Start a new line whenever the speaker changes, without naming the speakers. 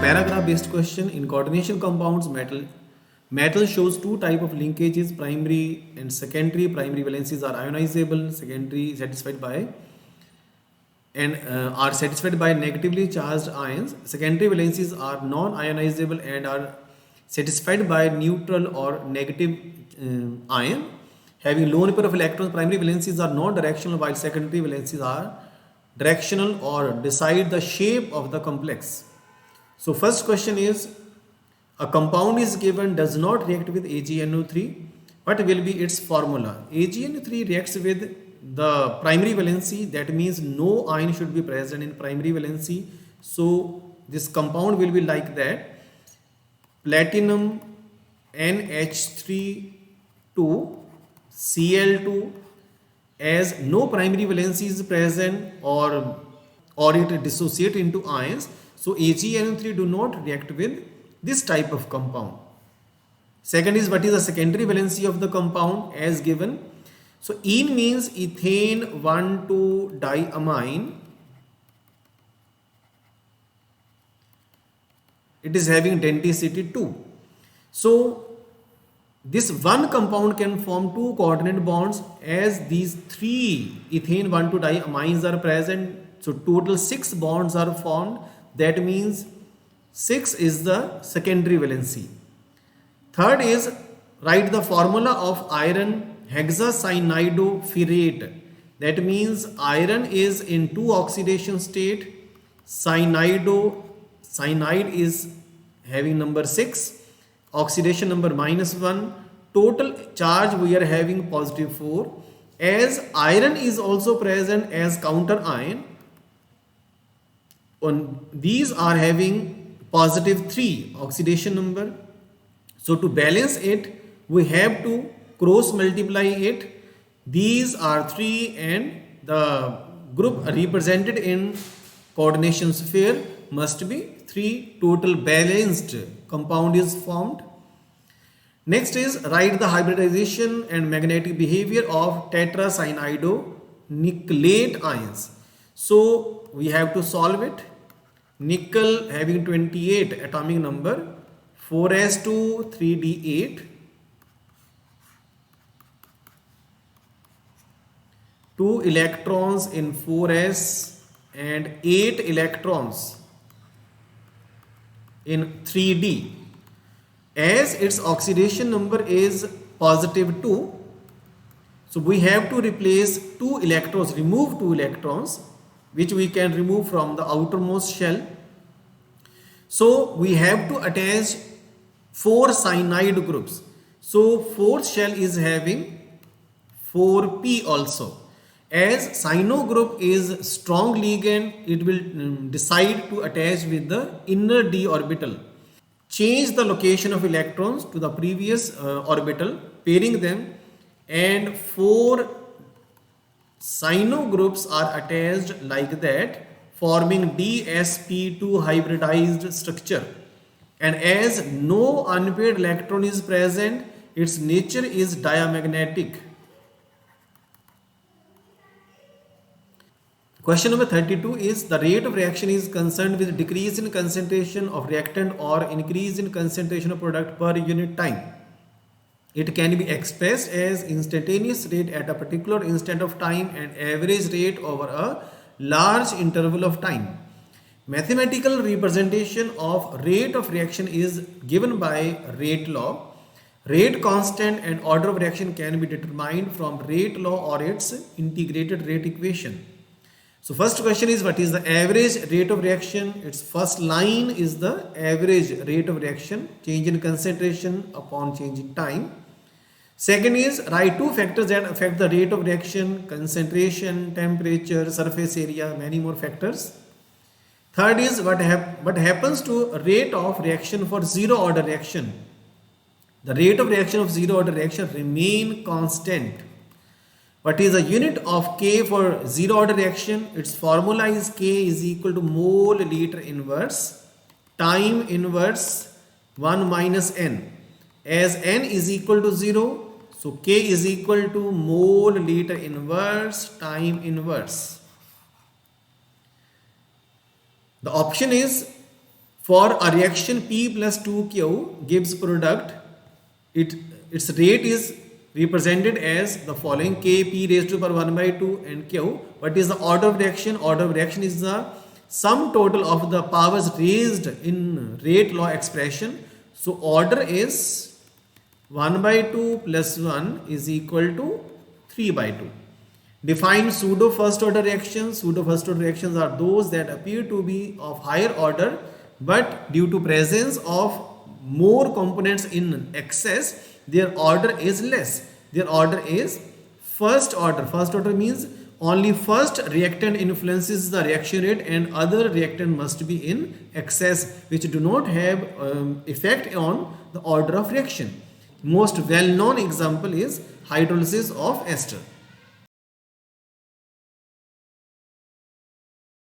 paragraph based question. In coordination compounds, metal shows two type of linkages, primary and secondary. Primary valencies are ionizable, secondary satisfied by are satisfied by negatively charged ions. Secondary valencies are non-ionizable and are satisfied by neutral or negative ion having low number of electrons. Primary valencies are non-directional while secondary valencies are directional or decide the shape of the complex. So first question is, a compound is given, does not react with AgNO3. What will be its formula? AgNO3 reacts with the primary valency, that means no ion should be present in primary valency. So this compound will be like that: platinum NH3 2 Cl2, as no primary valency is present or it dissociate into ions. So AgNO3 do not react with this type of compound. Second is, what is the secondary valency of the compound as given? So ene means ethane 1,2-diamine. It is having density 2. So this one compound can form two coordinate bonds, as these three ethane 1,2-diamines are present. So total 6 bonds are formed. That means 6 is the secondary valency. Third is, write the formula of iron hexacyanidopyrrate. That means iron is in 2 oxidation state. Cyanide is having number 6, oxidation number -1. Total charge we are having +4. As iron is also present as counter ion, these are having +3 oxidation number. So to balance it, we have to cross multiply it. These are 3 and the group represented in coordination sphere must be 3. Total balanced compound is formed. Next is, write the hybridization and magnetic behavior of tetracyanidonickellate ions. So we have to solve it. Nickel having 28 atomic number, 4s2 3d8, 2 electrons in 4s and 8 electrons in 3d. As its oxidation number is +2, so we have to replace 2 electrons, remove 2 electrons, which we can remove from the outermost shell. So we have to attach 4 cyanide groups. So fourth shell is having 4p also. As cyano group is strong ligand, it will decide to attach with the inner d orbital. Change the location of electrons to the previous orbital, pairing them, and 4 cyano groups are attached like that, forming dsp2 hybridized structure. And as no unpaired electron is present, its nature is diamagnetic. Question number 32 is, the rate of reaction is concerned with decrease in concentration of reactant or increase in concentration of product per unit time. It can be expressed as instantaneous rate at a particular instant of time and average rate over a large interval of time. Mathematical representation of rate of reaction is given by rate law. Rate constant and order of reaction can be determined from rate law or its integrated rate equation. So first question is, what is the average rate of reaction? Its first line is the average rate of reaction, change in concentration upon change in time. Second is, write 2 factors that affect the rate of reaction: concentration, temperature, surface area, many more factors. Third is, what happens to rate of reaction for zero order reaction? The rate of reaction of zero order reaction remain constant. What is the unit of K for zero order reaction? Its formula is K is equal to mole liter inverse time inverse 1 minus N. As N is equal to 0, so K is equal to mole liter inverse time inverse. The option is For a reaction P plus 2Q gives product, its rate is represented as the following: Kp raised to power 1 by 2 and Q. What is the order of reaction? Order of reaction is the sum total of the powers raised in rate law expression. So order is 1 by 2 plus 1 is equal to 3 by 2. Define pseudo first order reactions. Pseudo first order reactions are those that appear to be of higher order, but due to presence of more components in excess, their order is less. Their order is first order. First order means only first reactant influences the reaction rate and other reactant must be in excess, which do not have effect on the order of reaction. Most well known example is hydrolysis of ester.